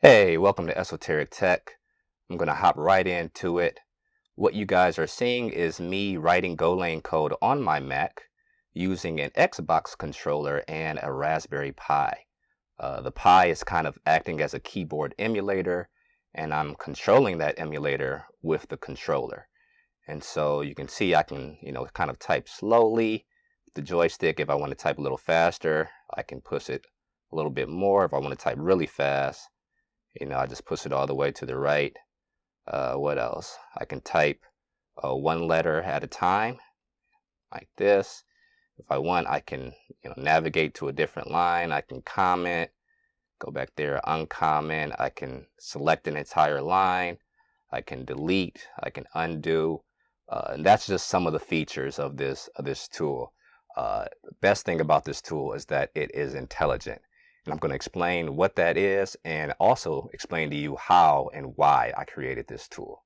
Hey, welcome to Esoteric Tech. I'm going to hop right into it. What you guys are seeing is me writing Golang code on my Mac using an Xbox controller and a Raspberry Pi. The Pi is kind of acting as a keyboard emulator, and I'm controlling that emulator with the controller. And so you can see I can, kind of type slowly. The joystick, if I want to type a little faster, I can push it a little bit more. If I want to type really fast, I just push it all the way to the right. What else? I can type one letter at a time, like this. If I want, I can navigate to a different line. I can comment, go back there, uncomment. I can select an entire line. I can delete. I can undo. And that's just some of the features of this tool. The best thing about this tool is that it is intelligent. And I'm going to explain what that is and also explain to you how and why I created this tool.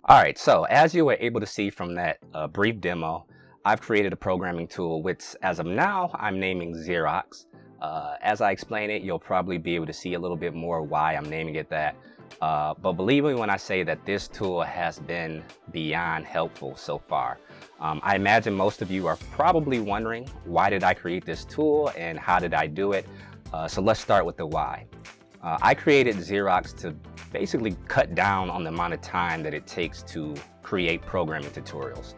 All right, so as you were able to see from that brief demo, I've created a programming tool which, as of now, I'm naming Xerox. As I explain it, you'll probably be able to see a little bit more why I'm naming it that. But believe me when I say that this tool has been beyond helpful so far. I imagine most of you are probably wondering, why did I create this tool and how did I do it? So let's start with the why. I created Xerox to basically cut down on the amount of time that it takes to create programming tutorials.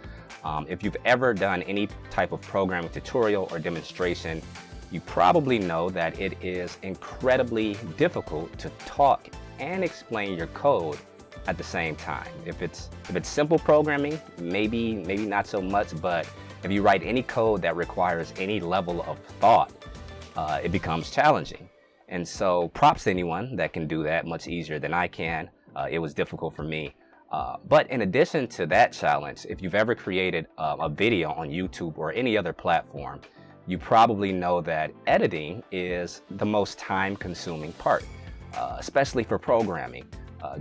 If you've ever done any type of programming tutorial or demonstration, you probably know that it is incredibly difficult to talk and explain your code at the same time. If it's simple programming, maybe not so much, but if you write any code that requires any level of thought, it becomes challenging. And so props to anyone that can do that much easier than I can. It was difficult for me. But in addition to that challenge, if you've ever created a video on YouTube or any other platform, you probably know that editing is the most time-consuming part. Especially for programming.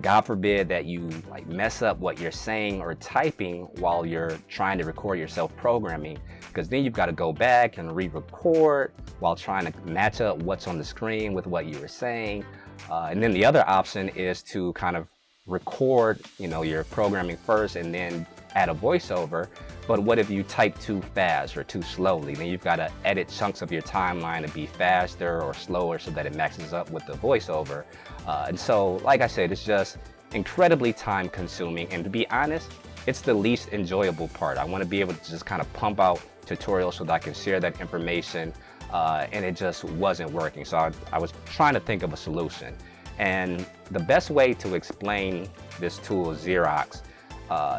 God forbid that you mess up what you're saying or typing while you're trying to record yourself programming, because then you've got to go back and re-record while trying to match up what's on the screen with what you were saying. And then the other option is to kind of record your programming first and then add a voiceover. But what if you type too fast or too slowly? Then you've got to edit chunks of your timeline to be faster or slower so that it matches up with the voiceover. And so, like I said, it's just incredibly time consuming. And to be honest, it's the least enjoyable part. I want to be able to just kind of pump out tutorials so that I can share that information. And it just wasn't working. So I was trying to think of a solution. And the best way to explain this tool, Xerox,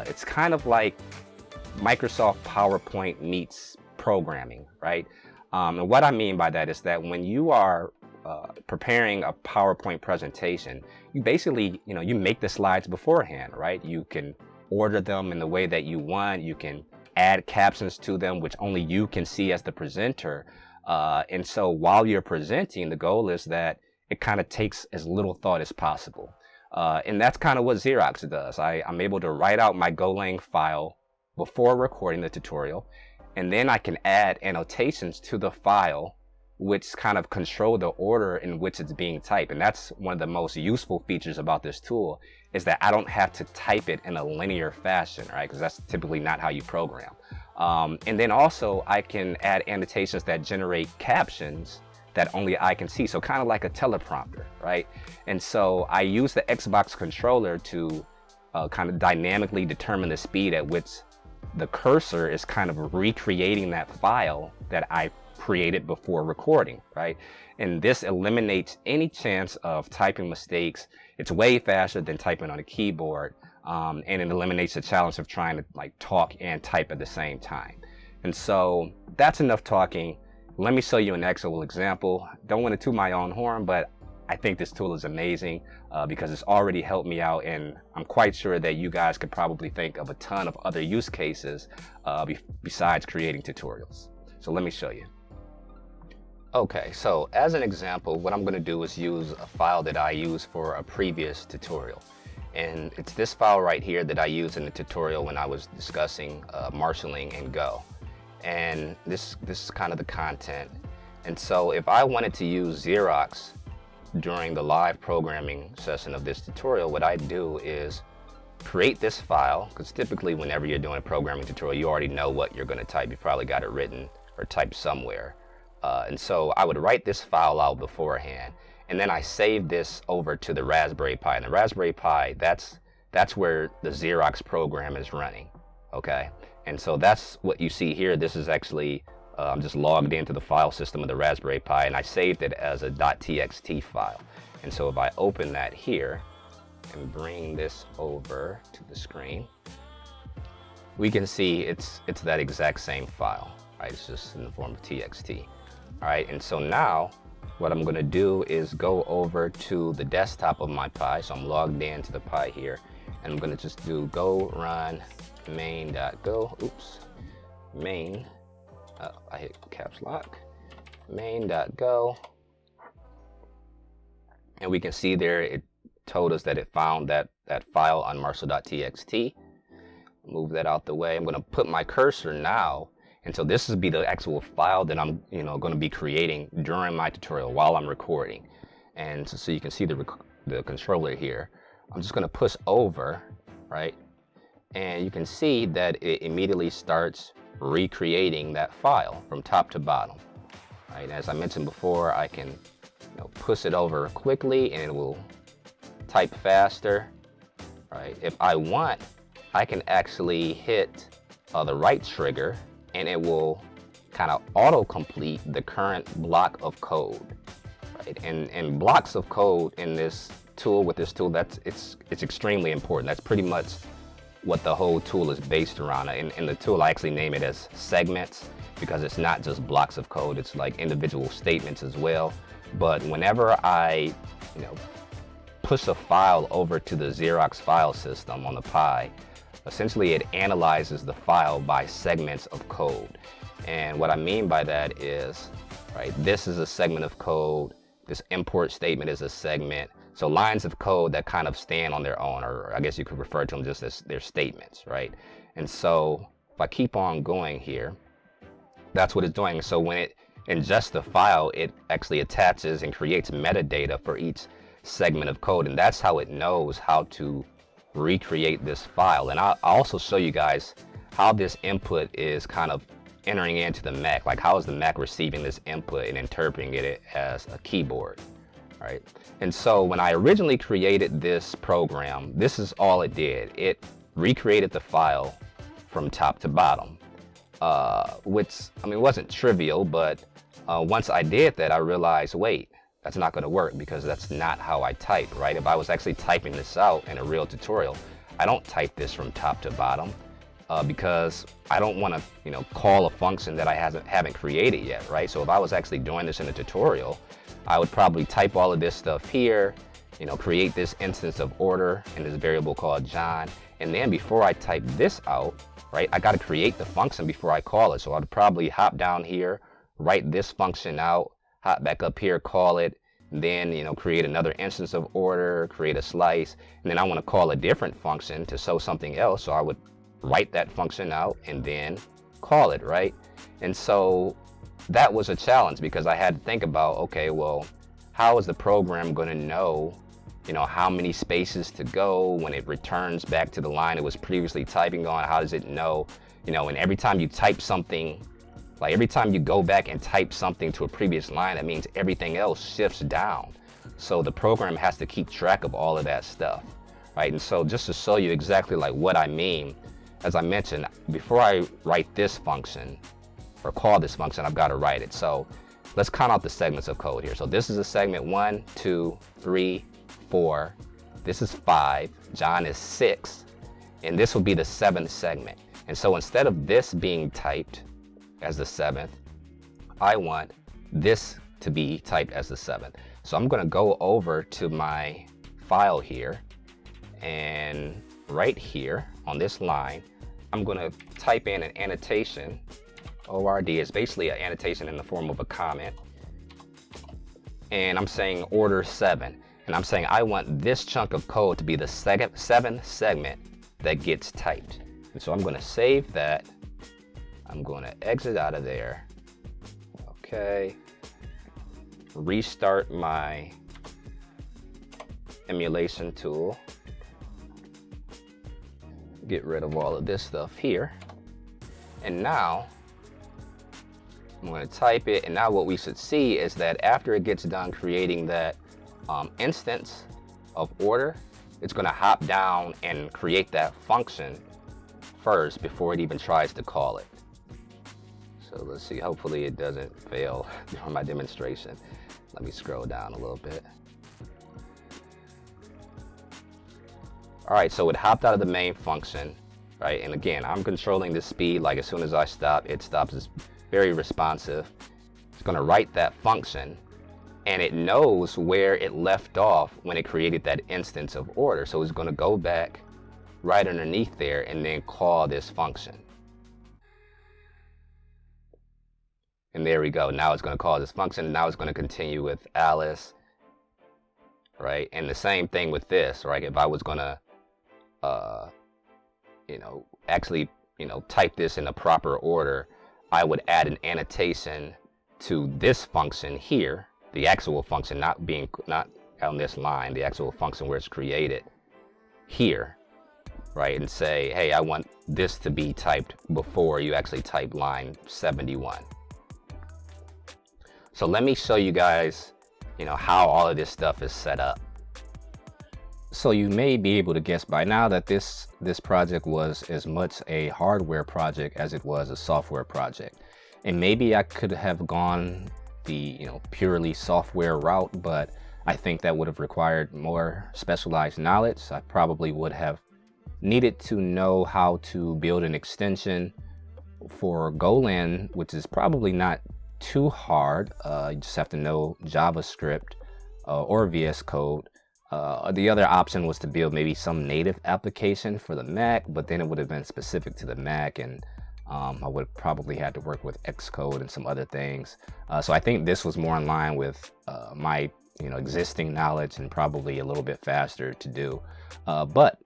it's kind of like Microsoft PowerPoint meets programming, right? And what I mean by that is that when you are preparing a PowerPoint presentation, you basically, you make the slides beforehand, right? You can order them in the way that you want. You can add captions to them, which only you can see as the presenter. And so while you're presenting, the goal is that it kind of takes as little thought as possible. And that's kind of what Xerox does. I'm able to write out my Golang file before recording the tutorial, and then I can add annotations to the file which kind of control the order in which it's being typed. And that's one of the most useful features about this tool, is that I don't have to type it in a linear fashion, right? Because that's typically not how you program. And then also I can add annotations that generate captions that only I can see. So kind of like a teleprompter, right? And so I use the Xbox controller to kind of dynamically determine the speed at which the cursor is kind of recreating that file that I created before recording, right? And this eliminates any chance of typing mistakes. It's way faster than typing on a keyboard, and it eliminates the challenge of trying to talk and type at the same time. And so that's enough talking. Let me show you an actual example. Don't want to toot my own horn, but I think this tool is amazing because it's already helped me out, and I'm quite sure that you guys could probably think of a ton of other use cases besides creating tutorials. So let me show you. Okay, so as an example, what I'm going to do is use a file that I used for a previous tutorial. And it's this file right here that I used in the tutorial when I was discussing marshalling in Go. And this is kind of the content. And so if I wanted to use Xerox during the live programming session of this tutorial, what I do is create this file, because typically whenever you're doing a programming tutorial, you already know what you're going to type. You probably got it written or typed somewhere. And so I would write this file out beforehand, and then I save this over to the Raspberry Pi. And the Raspberry Pi, that's where the Xerox program is running, okay? And so that's what you see here. This is actually, I'm just logged into the file system of the Raspberry Pi, and I saved it as a .txt file. And so if I open that here and bring this over to the screen, we can see it's that exact same file, right? It's just in the form of txt. All right, and so now what I'm going to do is go over to the desktop of my Pi. So I'm logged into the Pi here, and I'm going to just do go run main.go. Oops, main. I hit caps lock. Main.go, and we can see there it told us that it found that file on marshal.txt. Move that out the way. I'm going to put my cursor now. And so this will be the actual file that I'm, going to be creating during my tutorial while I'm recording. And so you can see the controller here. I'm just going to push over, right? And you can see that it immediately starts recreating that file from top to bottom. Right? As I mentioned before, I can push it over quickly and it will type faster. Right? If I want, I can actually hit the right trigger, and it will kind of auto-complete the current block of code, right? And blocks of code in this tool, with this tool, it's extremely important. That's pretty much what the whole tool is based around. In the tool, I actually name it as segments, because it's not just blocks of code, it's like individual statements as well. But whenever I, push a file over to the Xerox file system on the Pi, essentially it analyzes the file by segments of code. And what I mean by that is, right, this is a segment of code, this import statement is a segment. So lines of code that kind of stand on their own, or I guess you could refer to them just as their statements, right? And so if I keep on going here, that's what it's doing. So when it ingests the file, it actually attaches and creates metadata for each segment of code, and that's how it knows how to recreate this file. And I'll also show you guys how this input is kind of entering into the Mac. Like, how is the Mac receiving this input and interpreting it as a keyboard, right? And so when I originally created this program, this is all it did. It recreated the file from top to bottom, which, I mean, it wasn't trivial, but once I did that, I realized, wait, that's not going to work, because that's not how I type, right? If I was actually typing this out in a real tutorial, I don't type this from top to bottom, because I don't want to, call a function that I haven't created yet, right? So if I was actually doing this in a tutorial, I would probably type all of this stuff here, create this instance of order in this variable called John, and then before I type this out, right, I got to create the function before I call it. So I'd probably hop down here, write this function out, hop back up here, call it, then create another instance of order, create a slice, and then I want to call a different function to show something else, so I would write that function out and then call it, right? And so that was a challenge, because I had to think about, okay, well, how is the program going to know how many spaces to go when it returns back to the line it was previously typing on? How does it know, and every time you type something, like every time you go back and type something to a previous line, that means everything else shifts down. So the program has to keep track of all of that stuff, right? And so just to show you exactly like what I mean, as I mentioned, before I write this function or call this function, I've got to write it. So let's count out the segments of code here. So this is a segment 1, 2, 3, 4. This is 5. John is 6. And this will be the 7th segment. And so instead of this being typed as the 7th, I want this to be typed as the 7th. So I'm going to go over to my file here, and right here on this line, I'm going to type in an annotation. ORD is basically an annotation in the form of a comment, and I'm saying order 7. And I'm saying I want this chunk of code to be the seventh segment that gets typed. And so I'm going to save that. I'm going to exit out of there. Okay. Restart my emulation tool. Get rid of all of this stuff here. And now I'm going to type it. And now what we should see is that after it gets done creating that instance of order, it's going to hop down and create that function first before it even tries to call it. So let's see, hopefully it doesn't fail during my demonstration. Let me scroll down a little bit. All right, so it hopped out of the main function, right? And again, I'm controlling the speed, like as soon as I stop, it stops. It's very responsive. It's going to write that function, and it knows where it left off when it created that instance of order. So it's going to go back right underneath there and then call this function. And there we go. Now it's going to call this function. Now it's going to continue with Alice, right? And the same thing with this, right? If I was going to, actually, type this in the proper order, I would add an annotation to this function here, the actual function, not on this line, the actual function where it's created here, right? And say, hey, I want this to be typed before you actually type line 71. So let me show you guys, how all of this stuff is set up. So you may be able to guess by now that this project was as much a hardware project as it was a software project. And maybe I could have gone the purely software route, but I think that would have required more specialized knowledge. I probably would have needed to know how to build an extension for Golang, which is probably not too hard. You just have to know JavaScript or VS Code. The other option was to build maybe some native application for the Mac, but then it would have been specific to the Mac, and I would probably had to work with Xcode and some other things. So I think this was more in line with my existing knowledge and probably a little bit faster to do. But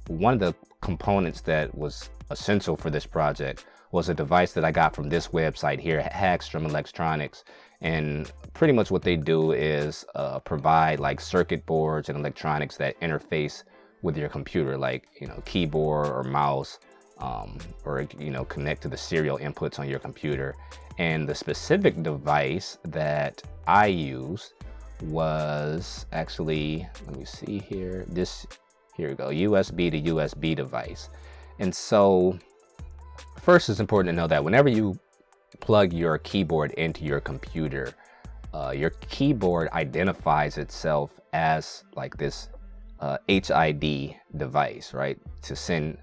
one of the components that was essential for this project was a device that I got from this website here, Hagstrom Electronics. And pretty much what they do is provide like circuit boards and electronics that interface with your computer, like keyboard or mouse, or connect to the serial inputs on your computer. And the specific device that I used was actually, let me see here, here we go, USB to USB device. And so first, it's important to know that whenever you plug your keyboard into your computer, your keyboard identifies itself as like this HID device, right? To send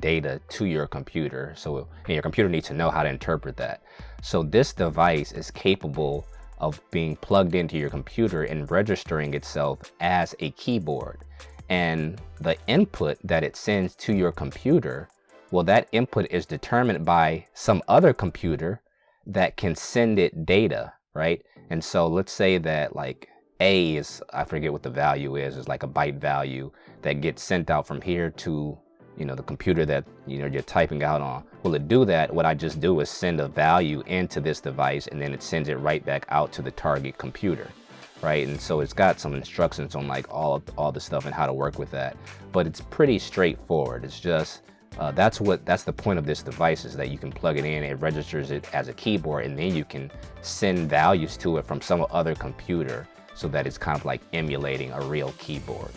data to your computer. So your computer needs to know how to interpret that. So this device is capable of being plugged into your computer and registering itself as a keyboard. And the input that it sends to your computer, well, that input is determined by some other computer that can send it data, right? And so let's say that like A is, I forget what the value is like a byte value that gets sent out from here to, the computer that, you're typing out on. Will it do that? What I just do is send a value into this device, and then it sends it right back out to the target computer, right? And so it's got some instructions on like all the stuff and how to work with that. But it's pretty straightforward. It's just, that's the point of this device, is that you can plug it in, it registers it as a keyboard, and then you can send values to it from some other computer so that it's kind of like emulating a real keyboard.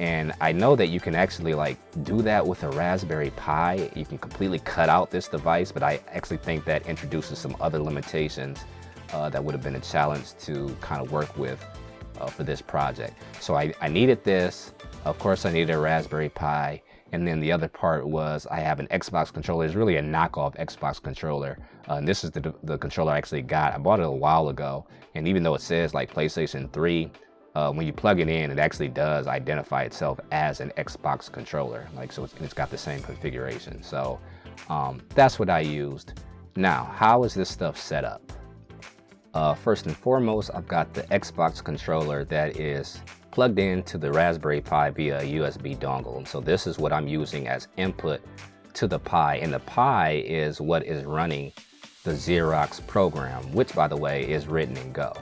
And I know that you can actually like do that with a Raspberry Pi. You can completely cut out this device, but I actually think that introduces some other limitations that would have been a challenge to kind of work with for this project. So I needed this. Of course, I needed a Raspberry Pi. And then the other part was I have an Xbox controller. It's really a knockoff Xbox controller. And this is the controller I actually got. I bought it a while ago. And even though it says like PlayStation 3, when you plug it in, it actually does identify itself as an Xbox controller. Like, so it's got the same configuration. So that's what I used. Now, how is this stuff set up? First and foremost, I've got the Xbox controller that is plugged into the Raspberry Pi via a USB dongle. And so this is what I'm using as input to the Pi, and the Pi is what is running the Xerox program, which by the way is written in Go.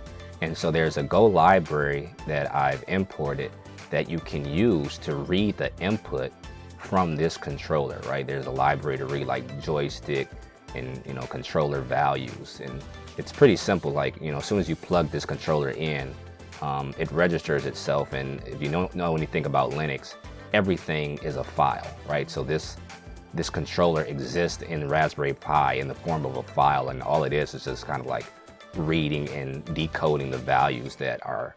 And so there's a Go library that I've imported that you can use to read the input from this controller, right? There's a library to read like joystick and, you know, controller values. And it's pretty simple. Like, you know, as soon as you plug this controller in, it registers itself. And if you don't know anything about Linux, everything is a file, right? So this controller exists in Raspberry Pi in the form of a file, and all it is just kind of like reading and decoding the values that are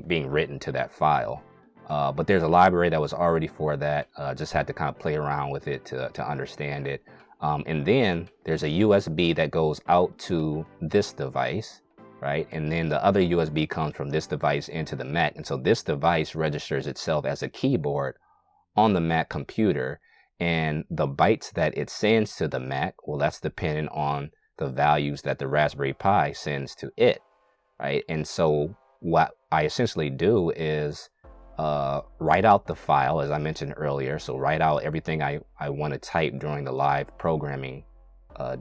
being written to that file. But there's a library that was already for that. Just had to kind of play around with it to understand it. And then there's a USB that goes out to this device, right? And then the other USB comes from this device into the Mac. And so this device registers itself as a keyboard on the Mac computer. And the bytes that it sends to the Mac, well, that's dependent on the values that the Raspberry Pi sends to it, right? And so what I essentially do is write out the file, as I mentioned earlier. So write out everything I want to type during the live programming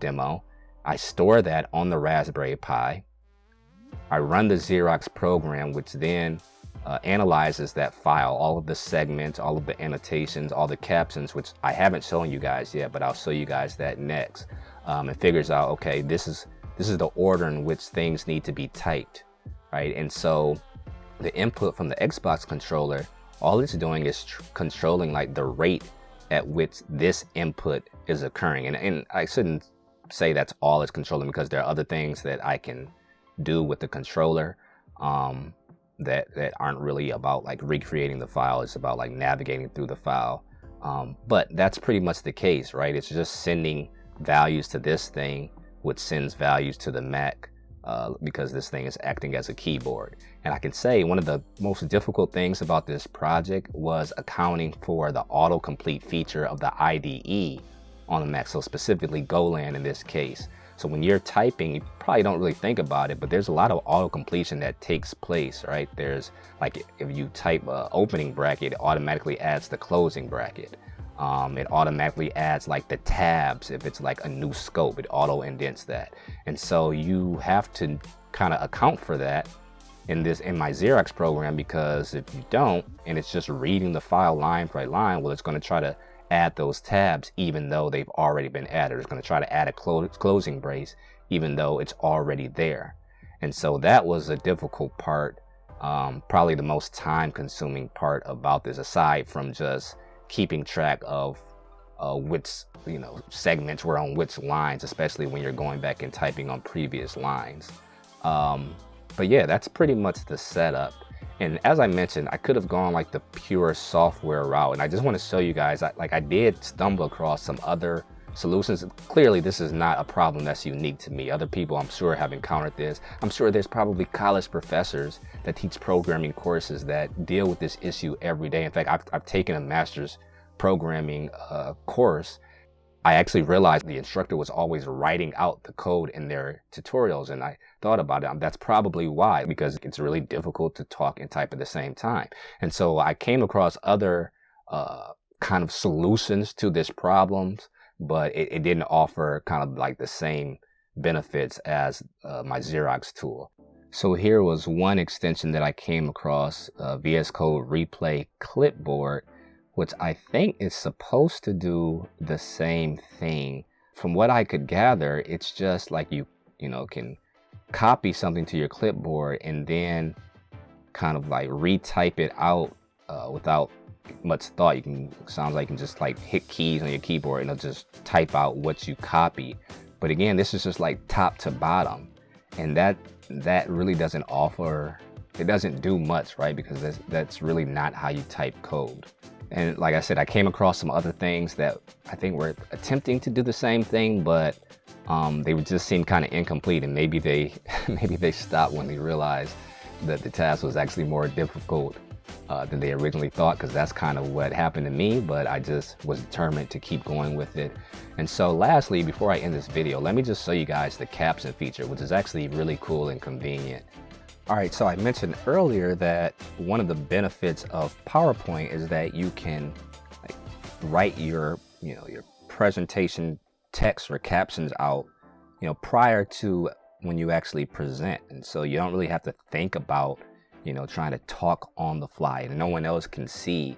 demo. I store that on the Raspberry Pi. I run the Xerox program, which then analyzes that file, all of the segments, all of the annotations, all the captions, which I haven't shown you guys yet, but I'll show you guys that next. It figures out, okay, this is the order in which things need to be typed, right? And so the input from the Xbox controller, all it's doing is controlling like the rate at which this input is occurring. And I shouldn't say that's all it's controlling, because there are other things that I can do with the controller that aren't really about like recreating the file. It's about like navigating through the file. But that's pretty much the case, right? It's just sending values to this thing, which sends values to the Mac, because this thing is acting as a keyboard. And I can say one of the most difficult things about this project was accounting for the autocomplete feature of the IDE on the Mac, so specifically Golang in this case. So when you're typing, you probably don't really think about it, but there's a lot of auto-completion that takes place, right? There's like, if you type opening bracket, it automatically adds the closing bracket. It automatically adds like the tabs. If it's like a new scope, it auto indents that. And so you have to kind of account for that in my Xerox program, because if you don't, and it's just reading the file line by line, well, it's going to try to add those tabs even though they've already been added. It's going to try to add a closing brace even though it's already there. And so that was a difficult part, probably the most time-consuming part about this, aside from just keeping track of which segments were on which lines, especially when you're going back and typing on previous lines. But yeah, that's pretty much the setup. And as I mentioned, I could have gone like the pure software route, and I just want to show you guys, I did stumble across some other solutions. Clearly this is not a problem that's unique to me. Other people, I'm sure, have encountered this. I'm sure there's probably college professors that teach programming courses that deal with this issue every day. In fact, I've taken a master's programming course. I actually realized the instructor was always writing out the code in their tutorials, and I thought about it. That's probably why, because it's really difficult to talk and type at the same time. And so I came across other kind of solutions to this problem, but it didn't offer kind of like the same benefits as my Xerox tool. So here was one extension that I came across, VS Code Replay Clipboard, which I think is supposed to do the same thing. From what I could gather, it's just like you can copy something to your clipboard and then kind of like retype it out without much thought. Sounds like you can just like hit keys on your keyboard and it'll just type out what you copy. But again, this is just like top to bottom, and that really doesn't offer, it doesn't do much, right? Because that's really not how you type code. And like I said, I came across some other things that I think were attempting to do the same thing, but they would just seem kind of incomplete, and maybe they stopped when they realized that the task was actually more difficult than they originally thought, because that's kind of what happened to me. But I just was determined to keep going with it. And so lastly, before I end this video, let me just show you guys the caption feature, which is actually really cool and convenient. All right, so I mentioned earlier that one of the benefits of PowerPoint is that you can like, write your presentation text or captions out, prior to when you actually present. And so you don't really have to think about, trying to talk on the fly, and no one else can see,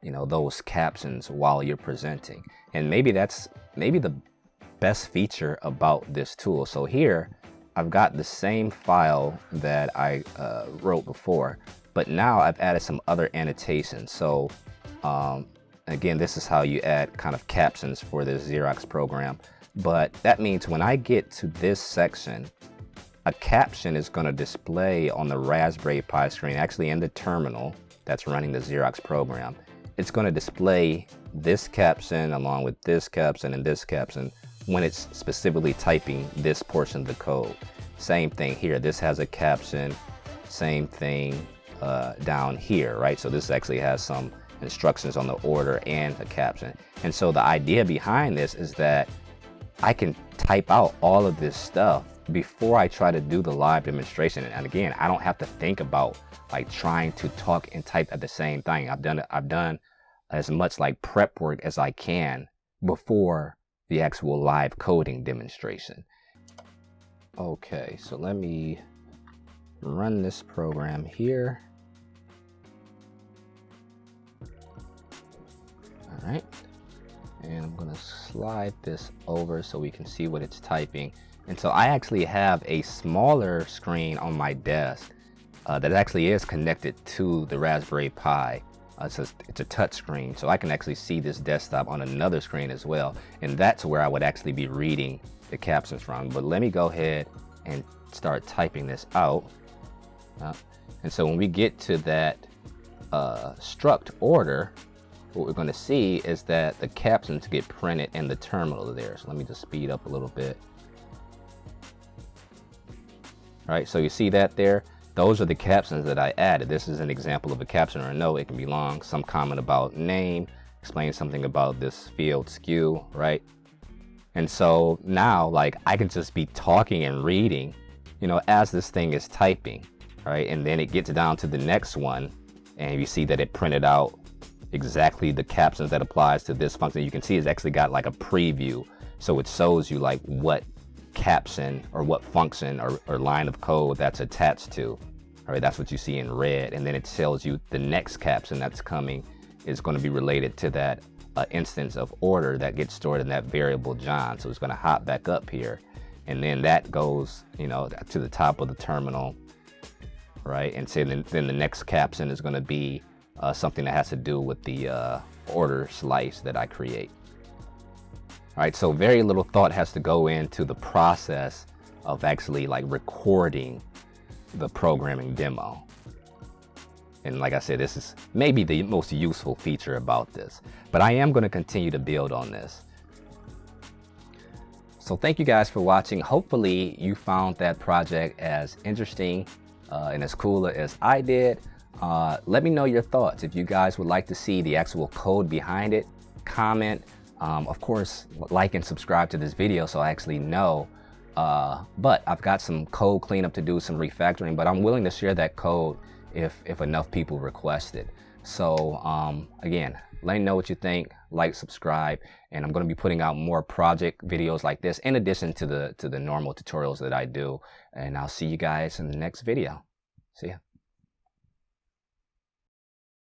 those captions while you're presenting. And maybe that's the best feature about this tool. So here I've got the same file that I wrote before, but now I've added some other annotations. So again, this is how you add kind of captions for this Xerox program. But that means when I get to this section, a caption is going to display on the Raspberry Pi screen, actually in the terminal that's running the Xerox program. It's going to display this caption along with this caption and this caption when it's specifically typing this portion of the code. Same thing here. This has a caption, same thing down here, right? So this actually has some instructions on the order and a caption. And so the idea behind this is that I can type out all of this stuff before I try to do the live demonstration. And again, I don't have to think about like trying to talk and type at the same thing. I've done as much like prep work as I can before the actual live coding demonstration. Okay, so let me run this program here. All right, and I'm gonna slide this over so we can see what it's typing. And so I actually have a smaller screen on my desk that actually is connected to the Raspberry Pi. It's a touch screen, so I can actually see this desktop on another screen as well. And that's where I would actually be reading the captions from. But let me go ahead and start typing this out. And so when we get to that struct order, what we're going to see is that the captions get printed in the terminal there. So let me just speed up a little bit. All right, so you see that there? Those are the captions that I added. This is an example of a caption or a note. It can be long. Some comment about name, explain something about this field skew, right? And so now, like, I can just be talking and reading, as this thing is typing, right? And then it gets down to the next one, and you see that it printed out exactly the captions that applies to this function. You can see it's actually got like a preview. So it shows you like what caption or what function or line of code that's attached to. All right, that's what you see in red. And then it tells you the next caption that's coming is going to be related to that instance of order that gets stored in that variable John. So it's going to hop back up here. And then that goes, to the top of the terminal, right? And so then the next caption is going to be something that has to do with the order slice that I create. All right, so very little thought has to go into the process of actually like recording the programming demo. And like I said, this is maybe the most useful feature about this, but I am going to continue to build on this. So thank you guys for watching. Hopefully you found that project as interesting and as cool as I did. Let me know your thoughts. If you guys would like to see the actual code behind it, comment. Of course, like and subscribe to this video so I actually know. But I've got some code cleanup to do, some refactoring, but I'm willing to share that code if enough people request it. So again, let me know what you think, like, subscribe, and I'm going to be putting out more project videos like this in addition to the normal tutorials that I do. And I'll see you guys in the next video. See ya.